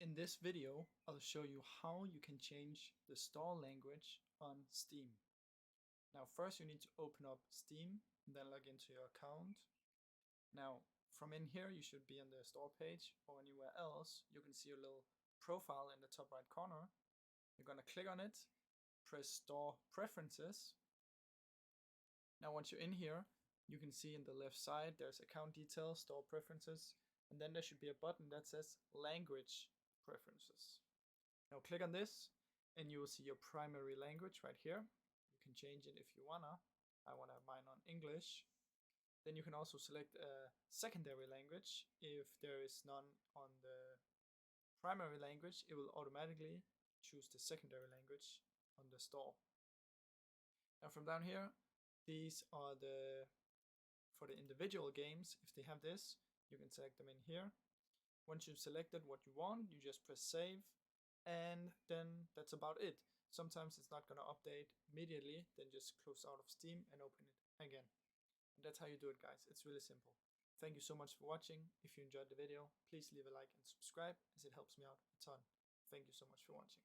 In this video, I'll show you how you can change the store language on Steam. Now first you need to open up Steam and then log into your account. Now from in here you should be on the store page, or anywhere else you can see your little profile in the top right corner. You're going to click on it, press Store Preferences. Now once you're in here, you can see in the left side there's Account Details, Store Preferences, and then there should be a button that says Language Preferences. Now click on this and you will see your primary language right here. You can change it if you wanna. I wanna have mine on English. Then you can also select a secondary language. If there is none on the primary language, it will automatically choose the secondary language on the store. Now from down here, these are for the individual games. If they have this, you can select them in here. Once you've selected what you want, you just press save, and then that's about it. Sometimes it's not going to update immediately, then just close out of Steam and open it again. And that's how you do it, guys. It's really simple. Thank you so much for watching. If you enjoyed the video, please leave a like and subscribe, as it helps me out a ton. Thank you so much for watching.